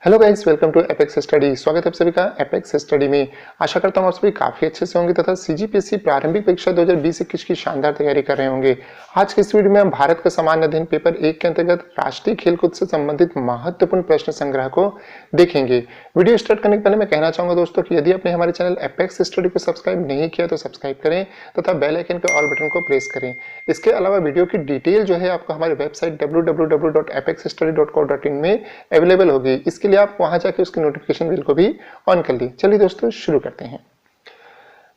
Hello guys, welcome to Apex study. स्वागत है आप सभी का एपेक्स स्टडी में। आशा करता हूँ आप सभी काफी अच्छे से होंगे तथा सीजीपीएससी प्रारंभिक परीक्षा 2020-21 की शानदार तैयारी कर रहे होंगे। आज के इस वीडियो में हम भारत का सामान्य अध्ययन पेपर 1 के अंतर्गत राष्ट्रीय खेलकूद से संबंधित महत्वपूर्ण प्रश्न संग्रह को देखेंगे। वीडियो स्टार्ट करने के पहले मैं कहना चाहूंगा दोस्तों कि यदि आपने हमारे चैनल एपेक्स स्टडी को सब्सक्राइब नहीं किया तो सब्सक्राइब करें तथा बेल आइकन के ऑल बटन को प्रेस करें। इसके अलावा वीडियो की डिटेल जो है आपको हमारे वेबसाइट www.apexstudy.co.in में अवेलेबल होगी। इसके लिए आप वहां जाके उसकी नोटिफिकेशन बिल को भी ऑन कर ली। चलिए दोस्तों शुरू करते हैं।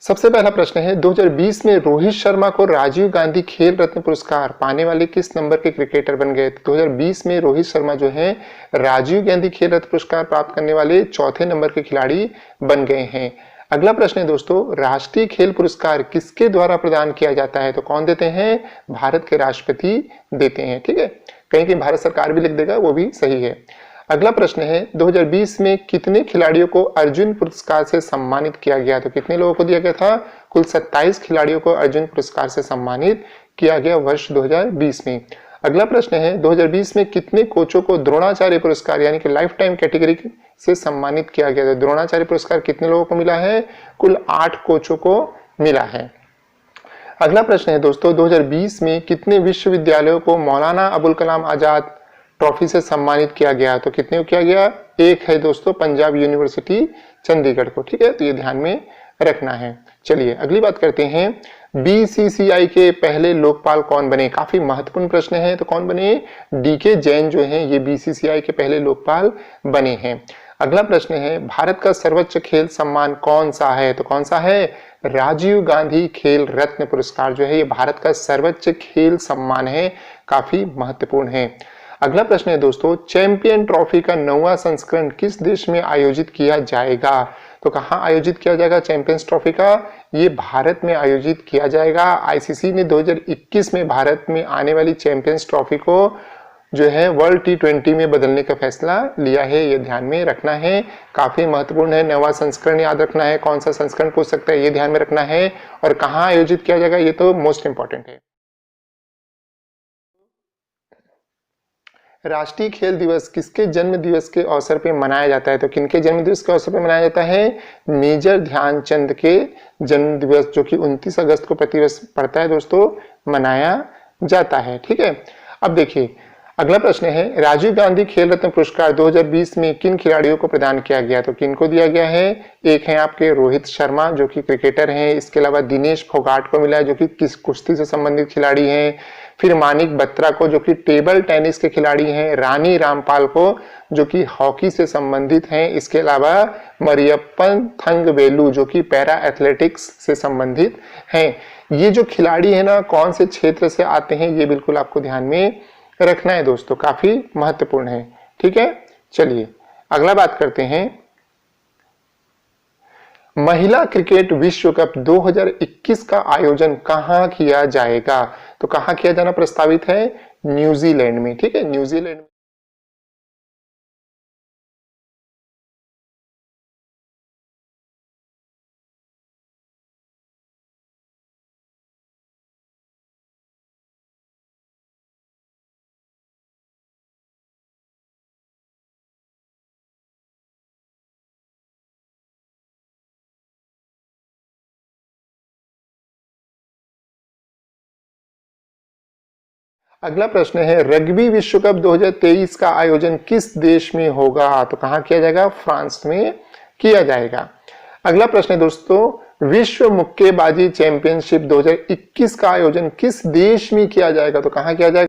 सबसे पहला प्रश्न है, 2020 में रोहित शर्मा को राजीव गांधी खेल रत्न पुरस्कार पाने वाले किस नंबर के क्रिकेटर बन गए? 2020 में रोहित शर्मा जो है राजीव गांधी खेल रत्न पुरस्कार प्राप्त करने वाले चौथे नंबर के खिलाड़ी बन गए हैं। अगला प्रश्न है दोस्तों, राष्ट्रीय खेल पुरस्कार किसके द्वारा प्रदान किया जाता है? तो कौन देते हैं? भारत के राष्ट्रपति देते हैं। ठीक है, कहीं कहीं भारत सरकार भी लिख देगा, वो भी सही है। अगला प्रश्न है, 2020 में कितने खिलाड़ियों को अर्जुन पुरस्कार से सम्मानित किया गया? तो कितने लोगों को दिया गया था? कुल 27 खिलाड़ियों को अर्जुन पुरस्कार से सम्मानित किया गया वर्ष 2020 में। अगला प्रश्न है, 2020 में कितने कोचों को द्रोणाचार्य पुरस्कार यानी कि लाइफ टाइम कैटेगरी से सम्मानित किया गया? तो द्रोणाचार्य पुरस्कार कितने लोगों को मिला है? कुल 8 कोचों को मिला है। अगला प्रश्न है दोस्तों, 2020 में कितने विश्वविद्यालयों को मौलाना अबुल कलाम आजाद ट्रॉफी से सम्मानित किया गया? तो कितने को किया गया? एक है दोस्तों, पंजाब यूनिवर्सिटी चंडीगढ़ को। ठीक है, तो ये ध्यान में रखना है। चलिए अगली बात करते हैं, बीसीसीआई के पहले लोकपाल कौन बने? काफी महत्वपूर्ण प्रश्न है। तो कौन बने? डीके जैन जो हैं ये बीसीसीआई के पहले लोकपाल बने हैं। अगला प्रश्न है, भारत का सर्वोच्च खेल सम्मान कौन सा है? तो कौन सा है? राजीव गांधी खेल रत्न पुरस्कार जो है ये भारत का सर्वोच्च खेल सम्मान है, काफी महत्वपूर्ण है। अगला प्रश्न है दोस्तों, चैंपियन ट्रॉफी का 9वां संस्करण किस देश में आयोजित किया जाएगा? तो कहां आयोजित किया जाएगा चैंपियंस ट्रॉफी का? ये भारत में आयोजित किया जाएगा। आईसीसी ने 2021 में भारत में आने वाली चैंपियंस ट्रॉफी को जो है वर्ल्ड T20 में बदलने का फैसला लिया है। ये ध्यान में रखना है, काफी महत्वपूर्ण है। 9वां संस्करण याद रखना है, कौन सा संस्करण पूछ सकता है ये ध्यान में रखना है, और कहां आयोजित किया जाएगा ये तो मोस्ट इंपॉर्टेंट है। राष्ट्रीय खेल दिवस किसके जन्म दिवस के अवसर पर मनाया जाता है? तो किनके जन्म दिवस के अवसर पर मनाया जाता है? मेजर ध्यानचंद के जन्म दिवस, जो कि 29 अगस्त को प्रतिवर्ष पड़ता है दोस्तों, मनाया जाता है। ठीक है, अब देखिए अगला प्रश्न है, राजीव गांधी खेल रत्न पुरस्कार 2020 में किन खिलाड़ियों को प्रदान किया गया? तो किनको दिया गया है? एक है आपके रोहित शर्मा जो कि क्रिकेटर हैं, इसके अलावा दिनेश फोगाट को मिला है जो कि कुश्ती से संबंधित खिलाड़ी हैं, फिर मानिक बत्रा को जो कि टेबल टेनिस के खिलाड़ी हैं, रानी रामपाल को जो कि हॉकी से संबंधित हैं, इसके अलावा मरियप्पन थंगवेलु जो कि पैरा एथलेटिक्स से संबंधित हैं। ये जो खिलाड़ी है ना, कौन से क्षेत्र से आते हैं ये बिल्कुल आपको ध्यान में रखना है दोस्तों, काफी महत्वपूर्ण है। ठीक है, चलिए अगला बात करते हैं, महिला क्रिकेट विश्व कप 2021 का आयोजन कहां किया जाएगा? तो कहां किया जाना प्रस्तावित है? न्यूजीलैंड में। ठीक है, न्यूजीलैंड में। अगला प्रश्न है, रग्बी विश्व कप 2023 का आयोजन किस देश में होगा? तो कहां किया जाएगा? फ्रांस में किया जाएगा। अगला प्रश्न है दोस्तों, विश्व मुक्केबाजी चैंपियनशिप 2021 का आयोजन किस देश में किया जाएगा? तो कहां किया जाएगा?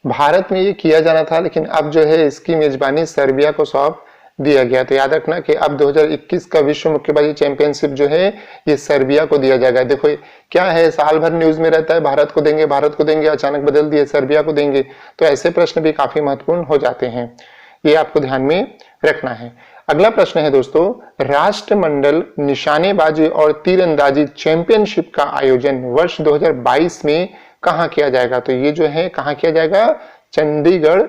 भारत में ये किया जाना था, लेकिन अब जो है इसकी मेजबानी सर्बिया को सौंप दिया गया। तो याद रखना कि अब 2021 का विश्व मुक्केबाजी चैंपियनशिप जो है ये सर्बिया को दिया जाएगा। देखो क्या है, साल भर न्यूज में रहता है भारत को देंगे भारत को देंगे, अचानक बदल दिए सर्बिया को देंगे, तो ऐसे प्रश्न भी काफी महत्वपूर्ण हो जाते हैं, ये आपको ध्यान में रखना है। अगला प्रश्न है दोस्तों, राष्ट्रमंडल निशानेबाजी और तीरंदाजी चैंपियनशिप का आयोजन वर्ष 2022 में कहां किया जाएगा? तो ये जो है कहां किया जाएगा? चंडीगढ़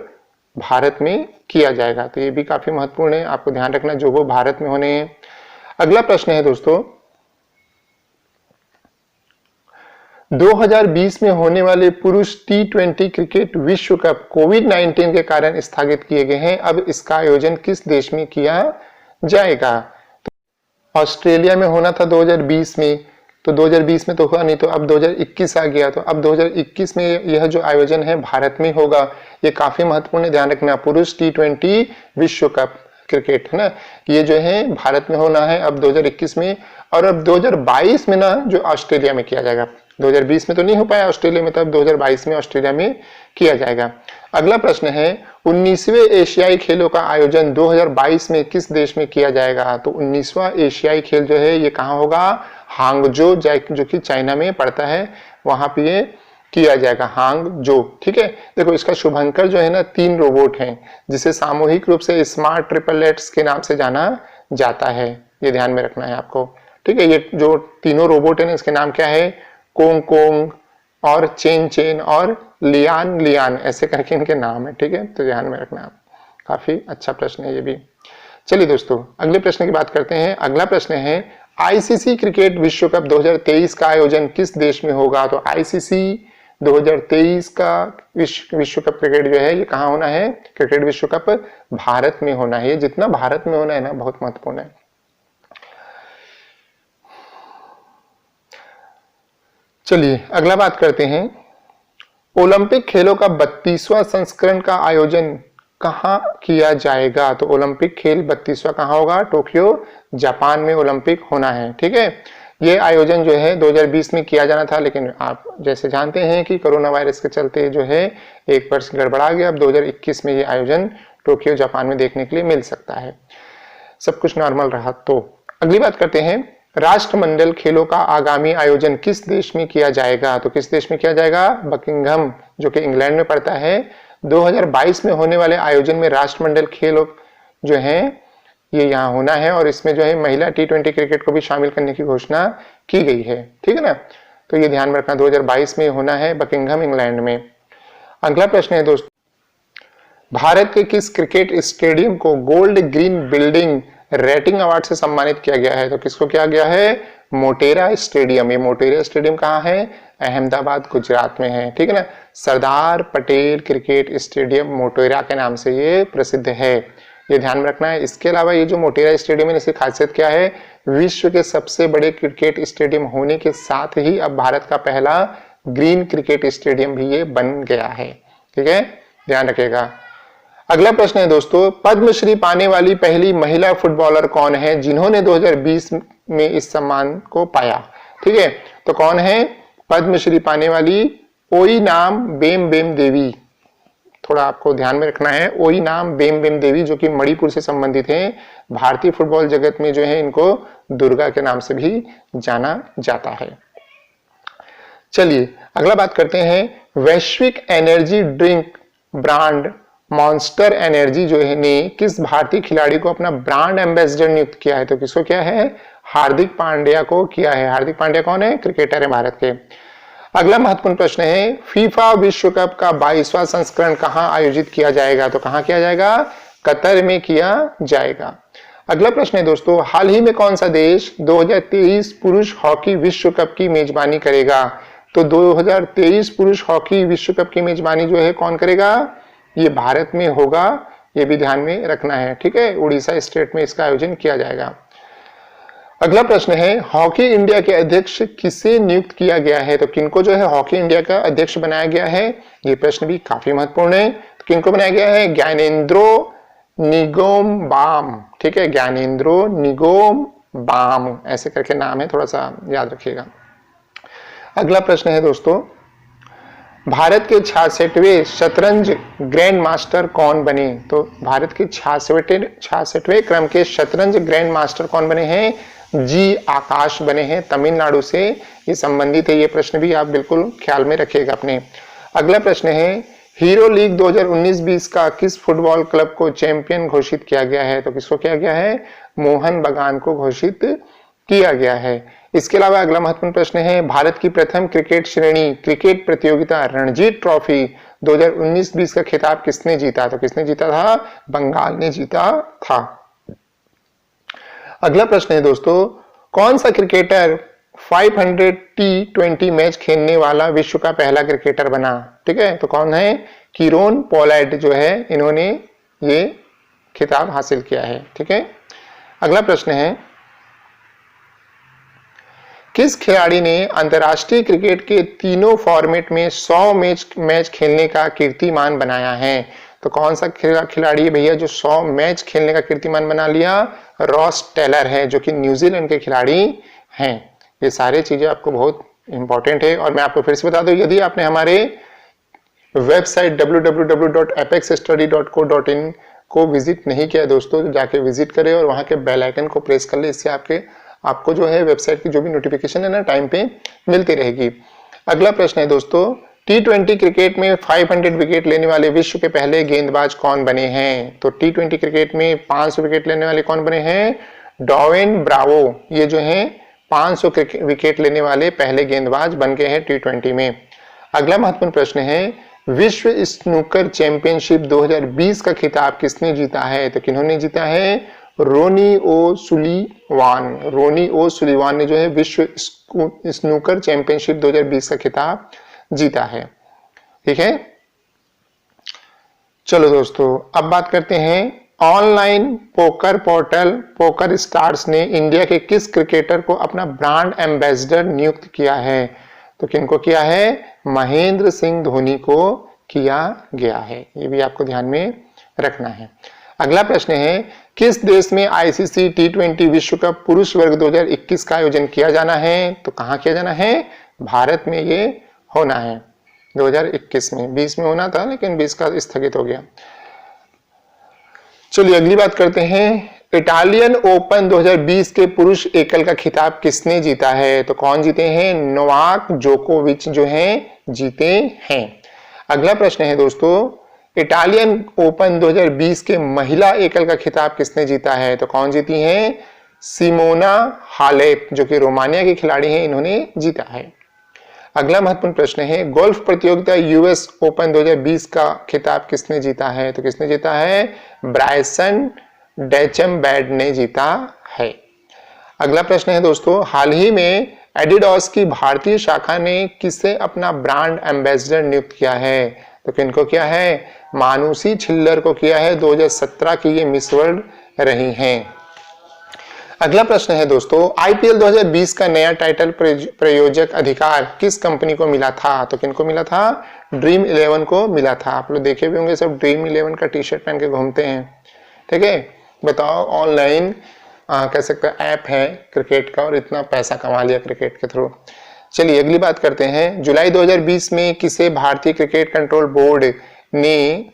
भारत में किया जाएगा। तो ये भी काफी महत्वपूर्ण है, आपको ध्यान रखना जो वो भारत में होने हैं। अगला प्रश्न है दोस्तों, 2020 में होने वाले पुरुष T20 क्रिकेट विश्व कप कोविड-19 के कारण स्थगित किए गए हैं। अब इसका आयोजन किस देश में किया जाएगा? ऑस्ट्रेलिया में होना था 2020 में, तो 2020 में तो हुआ नहीं, तो अब 2021 आ गया, तो अब 2021 में यह जो आयोजन है भारत में होगा। ये काफी महत्वपूर्ण, ध्यान रखना। पुरुष T20 विश्व कप क्रिकेट है ना, ये जो है भारत में होना है अब 2021 में, और अब 2022 में ना जो ऑस्ट्रेलिया में किया जाएगा। 2020 में तो नहीं हो पाया ऑस्ट्रेलिया में, तो अब 2022 में ऑस्ट्रेलिया में किया जाएगा। अगला प्रश्न है 19वें एशियाई खेलों का आयोजन 2022 में किस देश में किया जाएगा? तो 19वां एशियाई खेल जो है ये कहाँ होगा? हांगजो, जो कि चाइना में पड़ता है, वहां पे ये किया जाएगा, हांगजो। ठीक है, देखो इसका शुभंकर जो है ना 3 रोबोट हैं, जिसे सामूहिक रूप से स्मार्ट ट्रिपलेट्स के नाम से जाना जाता है। ये ध्यान में रखना है आपको। ठीक है, ये जो तीनों रोबोट है ना, इसके नाम क्या है? कोंग कोंग और चेन चेन और लियान लियान, ऐसे करके इनके नाम है। ठीक है, तो ध्यान में रखना आप। काफी अच्छा प्रश्न है ये भी। चलिए दोस्तों, अगले प्रश्न की बात करते हैं। अगला प्रश्न है आईसीसी क्रिकेट विश्व कप 2023 का आयोजन किस देश में होगा? तो आईसीसी 2023 का विश्व कप क्रिकेट जो है ये कहाँ होना है? क्रिकेट विश्व कप भारत में होना है। ये जितना भारत में होना है ना, बहुत महत्वपूर्ण है। चलिए अगला बात करते हैं। ओलंपिक खेलों का 32वां संस्करण का आयोजन कहाँ किया जाएगा? तो ओलंपिक खेल 32वां कहाँ होगा? टोक्यो, जापान में ओलंपिक होना है। ठीक है, ये आयोजन जो है 2020 में किया जाना था, लेकिन आप जैसे जानते हैं कि कोरोना वायरस के चलते जो है एक वर्ष गड़बड़ा गया। अब 2021 में ये आयोजन टोक्यो, जापान में देखने के लिए मिल सकता है, सब कुछ नॉर्मल रहा तो। अगली बात करते हैं, राष्ट्रमंडल खेलों का आगामी आयोजन किस देश में किया जाएगा? तो किस देश में किया जाएगा? बकिंघम, जो कि इंग्लैंड में पड़ता है। 2022 में होने वाले आयोजन में राष्ट्रमंडल खेल जो है ये यहाँ होना है, और इसमें जो है महिला T20 क्रिकेट को भी शामिल करने की घोषणा की गई है। ठीक है ना, तो ये ध्यान रखना, 2022 में होना है बकिंघम, इंग्लैंड में। अगला प्रश्न है दोस्तों, भारत के किस क्रिकेट स्टेडियम को gold green building rating award से सम्मानित किया गया है? तो किसको किया गया है? मोटेरा स्टेडियम। ये मोटेरा स्टेडियम कहाँ है? अहमदाबाद, गुजरात में है। ठीक है ना, सरदार पटेल क्रिकेट स्टेडियम मोटेरा के नाम से ये प्रसिद्ध है, ये ध्यान में रखना है। इसके अलावा ये जो मोटेरा स्टेडियम है, इसकी खासियत क्या है? विश्व के सबसे बड़े क्रिकेट स्टेडियम होने के साथ ही अब भारत का पहला ग्रीन क्रिकेट स्टेडियम भी ये बन गया है। ठीक है, ध्यान रखिएगा। अगला प्रश्न है दोस्तों, पद्मश्री पाने वाली पहली महिला फुटबॉलर कौन है जिन्होंने 2020 में इस सम्मान को पाया? ठीक है, तो कौन है पद्मश्री पाने वाली? ओईनाम बेम बेम देवी। थोड़ा आपको ध्यान में रखना है, ओईनाम बेम बेम देवी, जो कि मणिपुर से संबंधित हैं। भारतीय फुटबॉल जगत में जो है इनको दुर्गा के नाम से भी जाना जाता है। चलिए अगला बात करते हैं, वैश्विक energy drink brand monster energy जो है ने किस भारतीय खिलाड़ी को अपना ब्रांड एम्बेसडर नियुक्त किया है? तो किसको किया है? हार्दिक पांड्या को किया है। हार्दिक पांड्या कौन है? क्रिकेटर है भारत के। अगला महत्वपूर्ण प्रश्न है, फीफा विश्व कप का 22वां संस्करण कहां आयोजित किया जाएगा? तो कहां किया जाएगा? कतर में किया जाएगा। अगला प्रश्न है दोस्तों, हाल ही में कौन सा देश 2023 पुरुष हॉकी विश्व कप की मेजबानी करेगा? तो 2023 पुरुष हॉकी विश्व कप की मेजबानी जो है कौन करेगा? ये भारत में होगा, ये भी ध्यान में रखना है। ठीक है, उड़ीसा स्टेट में इसका आयोजन किया जाएगा। अगला प्रश्न है, हॉकी इंडिया के अध्यक्ष किसे नियुक्त किया गया है? तो किनको जो है हॉकी इंडिया का अध्यक्ष बनाया गया है? ये प्रश्न भी काफी महत्वपूर्ण है। तो किनको बनाया गया है? ज्ञानेंद्रो निगोम्बाम। ठीक है, ज्ञानेंद्रो निगोम्बाम ऐसे करके नाम है, थोड़ा सा याद रखिएगा। अगला प्रश्न है दोस्तों, भारत के 66वें शतरंज ग्रैंड मास्टर कौन बने? तो भारत के 66वें क्रम के शतरंज ग्रैंड मास्टर कौन बने हैं? जी आकाश बने हैं, तमिलनाडु से ये संबंधित है। ये प्रश्न भी आप बिल्कुल ख्याल में रखिएगा अपने। अगला प्रश्न है, हीरो लीग 2019-20 का किस फुटबॉल क्लब को चैंपियन घोषित किया गया है? तो किसको किया गया है? मोहन बगान को घोषित किया गया है। इसके अलावा अगला महत्वपूर्ण प्रश्न है, भारत की प्रथम क्रिकेट श्रेणी क्रिकेट प्रतियोगिता रणजी ट्रॉफी 2019-20 का खिताब किसने जीता? तो किसने जीता था? बंगाल ने जीता था। अगला प्रश्न है दोस्तों, कौन सा क्रिकेटर 500 T20 मैच खेलने वाला विश्व का पहला क्रिकेटर बना। ठीक है, तो कौन है? कीरोन पोलार्ड जो है, इन्होंने ये खिताब हासिल किया है। ठीक है, अगला प्रश्न है, किस खिलाड़ी ने अंतर्राष्ट्रीय क्रिकेट के तीनों फॉर्मेट में 100 मैच खेलने का कीर्तिमान बनाया है? तो कौन सा खिलाड़ी है भैया जो 100 मैच खेलने का कीर्तिमान बना लिया? रॉस टेलर है, जो कि न्यूजीलैंड के खिलाड़ी हैं। ये सारी चीजें आपको बहुत इंपॉर्टेंट है। और मैं आपको फिर से बता दूं, यदि आपने हमारे वेबसाइट www.apexstudy.co.in को विजिट नहीं किया दोस्तों, तो जाके विजिट करें और वहां के बेल आइकन को प्रेस कर ले। इससे आपको जो है वेबसाइट की जो भी नोटिफिकेशन है ना, टाइम पे मिलती रहेगी। अगला प्रश्न है दोस्तों, T20 क्रिकेट में 500 विकेट लेने वाले विश्व के पहले गेंदबाज कौन बने हैं? तो T20 क्रिकेट में 500 विकेट लेने वाले कौन बने हैं? डॉवेन ब्रावो, ये जो है 500 विकेट लेने वाले पहले गेंदबाज बन गए हैं T20 में। अगला महत्वपूर्ण प्रश्न है, विश्व स्नूकर चैंपियनशिप 2020 का खिताब किसने जीता है? तो किन्होंने जीता है? रोनी ओ सुलीवान ने जो है विश्व स्नूकर चैंपियनशिप 2020 का खिताब जीता है। ठीक है, चलो दोस्तों अब बात करते हैं, online poker portal poker stars ने इंडिया के किस क्रिकेटर को अपना ब्रांड एम्बेसडर नियुक्त किया है? तो किनको किया है? महेंद्र सिंह धोनी को किया गया है। ये भी आपको ध्यान में रखना है। अगला प्रश्न है, किस देश में आईसीसी T20 विश्व कप पुरुष वर्ग 2021 का आयोजन किया जाना है? तो कहां किया जाना है? भारत में ये होना है 2021 में। 20 में होना था लेकिन 20 का स्थगित हो गया। चलिए अगली बात करते हैं, इटालियन ओपन 2020 के पुरुष एकल का खिताब किसने जीता है? तो कौन जीते हैं? नोवाक जोकोविच जो हैं जीते हैं। अगला प्रश्न है दोस्तों, इटालियन ओपन 2020 के महिला एकल का खिताब किसने जीता है? तो कौन जीती हैं? सिमोना हालेप, जो कि रोमानिया की खिलाड़ी हैं, इन्होंने जीता है। अगला महत्वपूर्ण प्रश्न है, गोल्फ प्रतियोगिता यूएस ओपन 2020 का खिताब किसने जीता है? तो किसने जीता है? ब्रायसन डेचम्बैड ने जीता है। अगला प्रश्न है दोस्तों, हाल ही में एडिडास की भारतीय शाखा ने किसे अपना ब्रांड एम्बेसडर नियुक्त किया है? तो किनको किया है? मानुषी छिल्लर को किया है। 2017 की ये मिस वर्ल्ड रही हैं। अगला प्रश्न है दोस्तों, आईपीएल 2020 का नया टाइटल प्रायोजक अधिकार किस कंपनी को मिला था? तो किनको मिला था? ड्रीम 11 को मिला था। आप लोग देखे भी होंगे, सब ड्रीम 11 का टी शर्ट पहन के घूमते हैं। ठीक है, बताओ, ऑनलाइन कह सकते हैं ऐप है क्रिकेट का और इतना पैसा कमा लिया क्रिकेट के थ्रू। चलिए अगली बात करते हैं, जुलाई 2020 में किसे भारतीय क्रिकेट कंट्रोल बोर्ड ने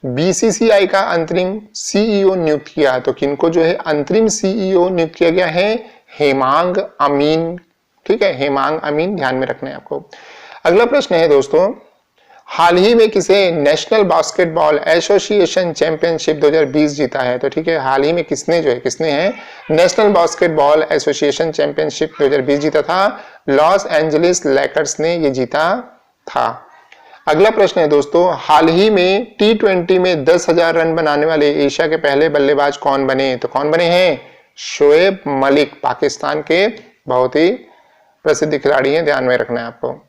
बीसीसीआई का अंतरिम सीईओ नियुक्त किया? तो किनको जो है अंतरिम सीईओ नियुक्त किया गया है? हेमांग अमीन। ठीक है, हेमांग अमीन ध्यान में रखना है आपको। अगला प्रश्न है दोस्तों, हाल ही में किसे नेशनल बास्केटबॉल एसोसिएशन चैंपियनशिप 2020 जीता है? तो ठीक है, हाल ही में किसने है नेशनल बास्केटबॉल एसोसिएशन चैंपियनशिप 2020 जीता था? लॉस एंजलिस लेकर्स ने ये जीता था। अगला प्रश्न है दोस्तों, हाल ही में T20 में 10,000 रन बनाने वाले एशिया के पहले बल्लेबाज कौन बने? तो कौन बने हैं? शोएब मलिक, पाकिस्तान के बहुत ही प्रसिद्ध खिलाड़ी हैं, ध्यान में रखना है आपको।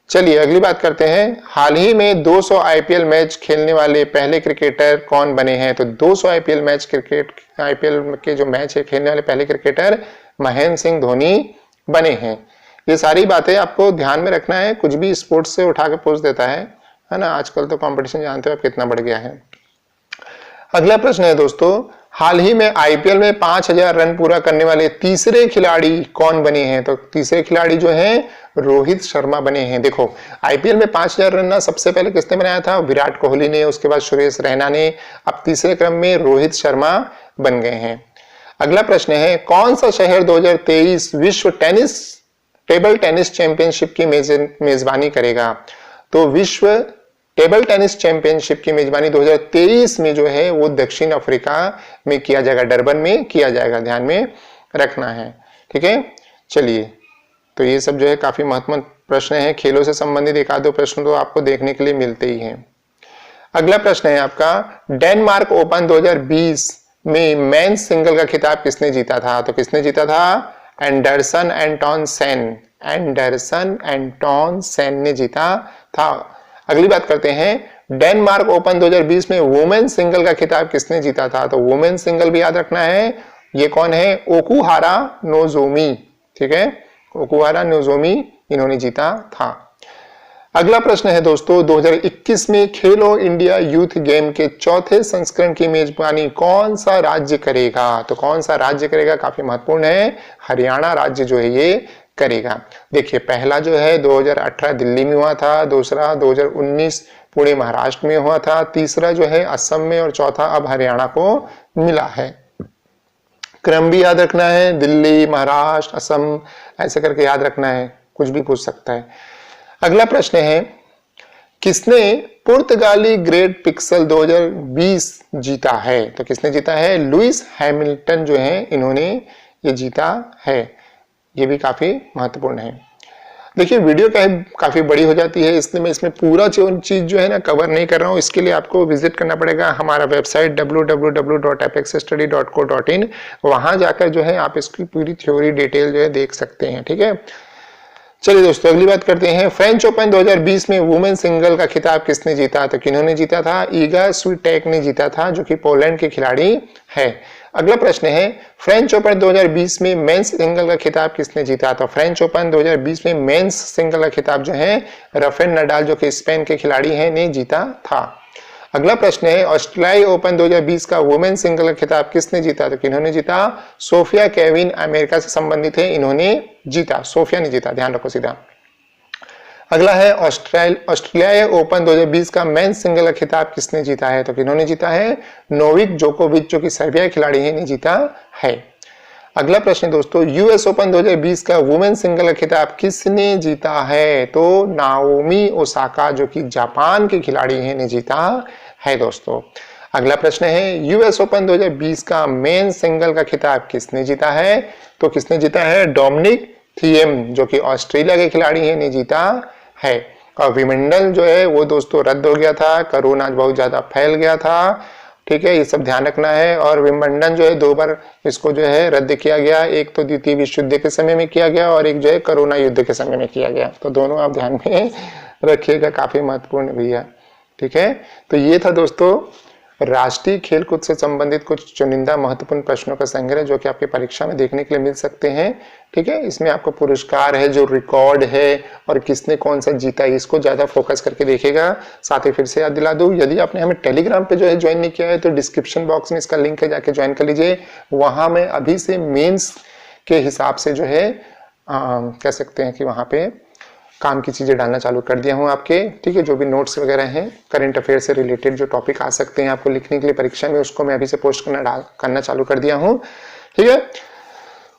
चलिए अगली बात करते हैं, हाल ही में 200 आईपीएल मैच खेलने वाले पहले क्रिकेटर कौन बने हैं? तो 200 आईपीएल के जो मैच है खेलने वाले पहले क्रिकेटर महेंद्र सिंह धोनी बने हैं। ये सारी बातें आपको ध्यान में रखना है, कुछ भी स्पोर्ट्स से उठा के पूछ देता है ना। आजकल तो कंपटीशन जानते हो आप कितना बढ़ गया है। अगला प्रश्न है दोस्तों, हाल ही में आईपीएल में 5,000 रन पूरा करने वाले तीसरे खिलाड़ी कौन बने हैं? तो तीसरे खिलाड़ी जो हैं रोहित शर्मा बने हैं। देखो आईपीएल में 5,000 रन ना सबसे पहले किसने बनाया था? विराट कोहली ने, उसके बाद सुरेश रैना ने, अब तीसरे क्रम में रोहित शर्मा बन गए हैं। अगला प्रश्न है, कौन सा शहर 2023 विश्व टेबल टेनिस चैंपियनशिप की मेजबानी करेगा? तो विश्व टेबल टेनिस चैंपियनशिप की मेजबानी 2023 में जो है वो दक्षिण अफ्रीका में किया जाएगा, डरबन में किया जाएगा, ध्यान में रखना है। ठीक है, चलिए तो ये सब जो है काफी महत्वपूर्ण प्रश्न है। खेलों से संबंधित एक आधो प्रश्न तो आपको देखने के लिए मिलते ही हैं। अगला प्रश्न है आपका, डेनमार्क ओपन 2020 में मेंस सिंगल का खिताब किसने जीता था? तो किसने जीता था? एंडरसन एंटोन सेन ने जीता था। अगली बात करते हैं, डेनमार्क ओपन 2020 में वुमेन सिंगल का खिताब किसने जीता था? तो वुमेन सिंगल भी याद रखना है, ये कौन है? ओकुहारा नोजोमी, ठीक है, ओकुहारा नोजोमी इन्होंने जीता था। अगला प्रश्न है दोस्तों, 2021 में खेलो इंडिया यूथ गेम के चौथे संस्करण की मेजबानी कौन सा राज्य करेगा? तो कौन सा राज्य करेगा, काफी महत्वपूर्ण है, हरियाणा राज्य जो है ये करेगा। देखिए, पहला जो है 2018 दिल्ली में हुआ था, दूसरा 2019 पुणे महाराष्ट्र में हुआ था, तीसरा जो है असम में और चौथा अब हरियाणा को मिला है। क्रम भी याद रखना है, दिल्ली, महाराष्ट्र, असम ऐसे करके याद रखना है, कुछ भी पूछ सकता है। अगला प्रश्न है, किसने पुर्तगाली ग्रेट पिक्सल 2020 जीता है? तो किसने जीता है? लुइस हैमिल्टन जो है इन्होंने ये जीता है। ये भी काफी महत्वपूर्ण है। देखिए, वीडियो काफी बड़ी हो जाती है, इसलिए मैं इसमें पूरा चीज जो है ना कवर नहीं कर रहा हूँ। इसके लिए आपको विजिट करना पड़ेगा हमारा वेबसाइट www.apexstudy.co.in। वहां जाकर जो है आप इसकी पूरी थ्योरी डिटेल जो है देख सकते हैं, ठीक है। चलिए दोस्तों, अगली बात करते हैं, फ्रेंच ओपन 2020 में वुमेन सिंगल का खिताब किसने जीता? तो किन्होंने जीता था? ईगा स्विटेक ने जीता था, जो कि पोलैंड के खिलाड़ी है। अगला प्रश्न है, फ्रेंच ओपन 2020 में मेंस सिंगल का खिताब किसने जीता? तो फ्रेंच ओपन 2020 में मेंस सिंगल का खिताब जो है राफेल नडाल, जो कि स्पेन के खिलाड़ी हैं, ने जीता था। अगला प्रश्न है, ऑस्ट्रेलियाई ओपन 2020 का वुमेन सिंगल का खिताब किसने जीता? तो किन्होंने जीता? सोफिया केविन अमेरिका से संबंधित है, इन्होंने जीता, सोफिया ने जीता, ध्यान रखो सीधा। अगला है, ऑस्ट्रेलियाई ओपन 2020 का मेंस सिंगल का खिताब किसने जीता है? तो किन्होंने जीता है? नोविक जोकोविच, जो कि सर्बिया के खिलाड़ी हैं, ने जीता है। अगला प्रश्न दोस्तों, यूएस ओपन 2020 का वुमेन सिंगल का खिताब किसने जीता है? तो नाओमी ओसाका, जो कि जापान के खिलाड़ी हैं, ने जीता है दोस्तों। अगला प्रश्न है, यूएस ओपन 2020 का मेन सिंगल का खिताब किसने जीता है? तो किसने जीता है? डोमिनिक थिएम, जो कि ऑस्ट्रेलिया के खिलाड़ी हैं, ने जीता है। और विंबलडन जो है वो दोस्तों रद्द हो गया था, कोरोना बहुत ज्यादा फैल गया था, ठीक है, ये सब ध्यान रखना है। और विंबलडन जो है 2 बार इसको जो है रद्द किया गया, एक तो द्वितीय विश्व युद्ध के समय में किया गया और एक जो है कोरोना युद्ध के समय में किया गया, तो दोनों आप ध्यान में रखिएगा, काफी महत्वपूर्ण भी है, ठीक है। तो ये था दोस्तों राष्ट्रीय खेलकूद से संबंधित कुछ चुनिंदा महत्वपूर्ण प्रश्नों का संग्रह, जो कि आपकी परीक्षा में देखने के लिए मिल सकते हैं, ठीक है। इसमें आपको पुरस्कार है, जो रिकॉर्ड है और किसने कौन सा जीता है, इसको ज्यादा फोकस करके देखेगा। साथ ही फिर से याद दिला दूं, यदि आपने हमें टेलीग्राम पे जो है ज्वाइन नहीं किया है तो डिस्क्रिप्शन बॉक्स में इसका लिंक है, जाके ज्वाइन कर लीजिए। वहां में अभी से मेंस के हिसाब से जो है कह सकते हैं कि वहां पे काम की चीजें डालना चालू कर दिया हूं आपके, ठीक है। जो भी नोट्स वगैरह हैं करंट अफेयर से रिलेटेड जो टॉपिक आ सकते हैं आपको लिखने के लिए परीक्षा में, उसको मैं अभी से पोस्ट करना चालू कर दिया हूं, ठीक है।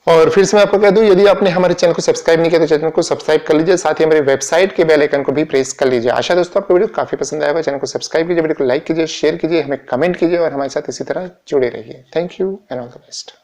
और फिर से मैं आपको कह दूं, यदि आपने हमारे चैनल को सब्सक्राइब नहीं किया तो चैनल को सब्सक्राइब कर लीजिए, साथ ही हमारे वेबसाइट के बेल आइकन को भी प्रेस कर लीजिए। आशा दोस्तों आपको वीडियो काफी पसंद आएगा। चैनल को सब्सक्राइब कीजिए, वीडियो को लाइक कीजिए, शेयर कीजिए, हमें कमेंट कीजिए और हमारे साथ इसी तरह जुड़े रहिए। Thank you and all the best.